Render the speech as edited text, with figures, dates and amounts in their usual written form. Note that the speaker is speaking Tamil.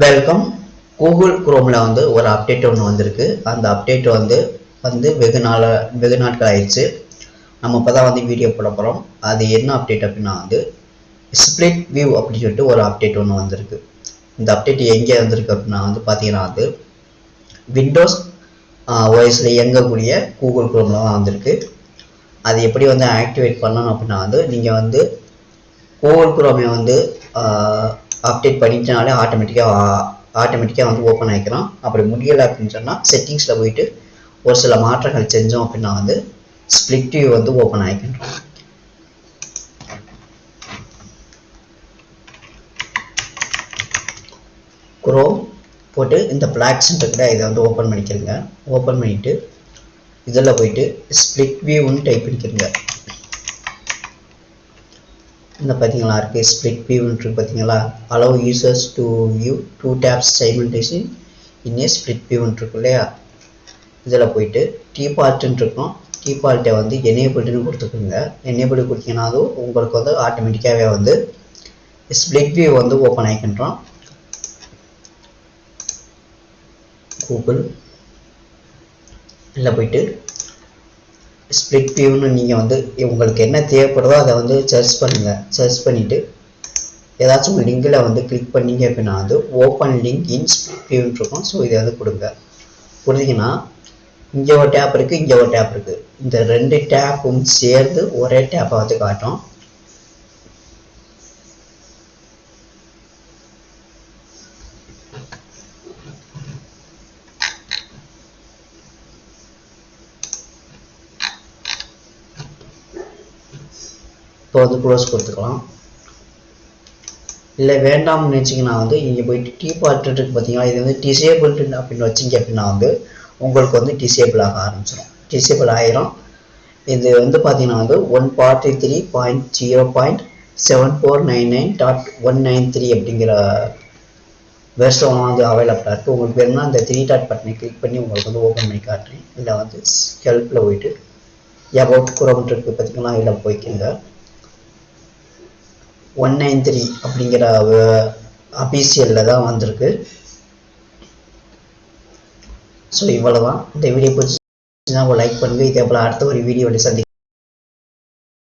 வெல்கம். கூகுள் குரோமில் வந்து ஒரு அப்டேட் ஒன்று வந்திருக்கு. அந்த அப்டேட் வந்து வெகு நாட்கள் ஆயிடுச்சு. நம்ம இப்போ தான் வந்து வீடியோ போட போகிறோம். அது என்ன அப்டேட் அப்படின்னா ஸ்பிளிட் வியூ அப்படின்னு சொல்லிட்டு ஒரு அப்டேட் ஒன்று வந்திருக்கு. இந்த அப்டேட் எங்கே வந்திருக்கு அப்படின்னா பார்த்தீங்கன்னா விண்டோஸ் ஓஎஸில் இயங்கக்கூடிய கூகுள் குரோமில் தான் வந்திருக்கு. அது எப்படி ஆக்டிவேட் பண்ணணும் அப்படின்னா நீங்கள் கூகுள் குரோமை அப்டேட் பண்ணிட்டனாலே ஆட்டோமேட்டிக்காக ஓப்பன் ஆகிக்கிறோம். அப்படி முடியலை அப்படின்னு சொன்னால் செட்டிங்ஸில் போயிட்டு ஒரு சில மாற்றங்கள் செஞ்சோம் அப்படின்னா ஸ்பிளிட் வியூ ஓப்பன் ஆகிக்கின்றோம். குரோம் போட்டு இந்த பிளாக் சென்டர் இதை ஓப்பன் பண்ணிக்கிறங்க. ஓப்பன் பண்ணிவிட்டு இதில் போயிட்டு ஸ்பிளிட் வியூன்னு டைப் பண்ணிக்கிறங்க. இந்த பார்த்தீங்களா இருக்குது ஸ்பிளிட் வியூன்னு பார்த்தீங்களா. Allow users to view 2 tabs simultaneously in a split வியூன்னு இருக்கு இல்லையா. இதில் போயிட்டு டிபால்ட்டுன்னு இருக்கும். டிபால்ட்டை எனேபிள்டுன்னு கொடுத்துக்குங்க. எனேபிள் கொடுத்தீங்கன்னா உங்களுக்கு ஆட்டோமேட்டிக்காகவே ஸ்பிளிட் வியூ ஓப்பன் ஆகிக்கின்றோம். கூகுள் இதில் போயிட்டு ஸ்பிளிட் வியூன்னு நீங்கள் உங்களுக்கு என்ன தேவைப்படுதோ அதை சர்ச் பண்ணுங்கள். சர்ச் பண்ணிவிட்டு ஏதாச்சும் ஒரு லிங்கில் கிளிக் பண்ணிங்க அப்படின்னா ஓப்பன் லிங்க் இன் ஸ்பிளிட் வியூன்னு இருக்கும். ஸோ இதை கொடுங்க. கொடுத்தீங்கன்னா இங்கே ஒரு டேப் இருக்குது, இங்கே ஒரு டேப் இருக்குது. இந்த 2 டேப்பும் சேர்ந்து ஒரே டேப்பை காட்டும். இப்போ க்ளோஸ் கொடுத்துக்கலாம். இல்லை வேண்டாம்னு நினச்சிங்கன்னா இங்கே போயிட்டு டிபால்ட் இருக்குது பார்த்தீங்களா. இது டிசேபிள்டு அப்படின்னு வச்சிங்க அப்படின்னா உங்களுக்கு டிசேபிள் ஆக ஆரம்பிச்சிடும். டிசேபிள் ஆயிரும். இது பார்த்தீங்கன்னா 143.0.7499.193 அப்படிங்கிற வெர்ஷன் அவைலபிளாக இருக்குது. உங்களுக்கு வேணும்னா இந்த 3 டாட் பட்டனை கிளிக் பண்ணி உங்களுக்கு ஓப்பன் பண்ணி காட்டுறேன். இல்லை ஹெல்ப்பில் போயிட்டு அபவுட் குரோம் இருக்குது பார்த்தீங்கன்னா. இதில் போய்க்குங்க. 193 அப்படிங்கிற அபிஷியலில் தான் வந்திருக்கு. ஸோ இவ்வளோதான். இந்த வீடியோ பிடிச்சிருந்தா லைக் பண்ணுங்கள். இதே போல் அடுத்த ஒரு வீடியோவில் சந்திக்கிறேன்.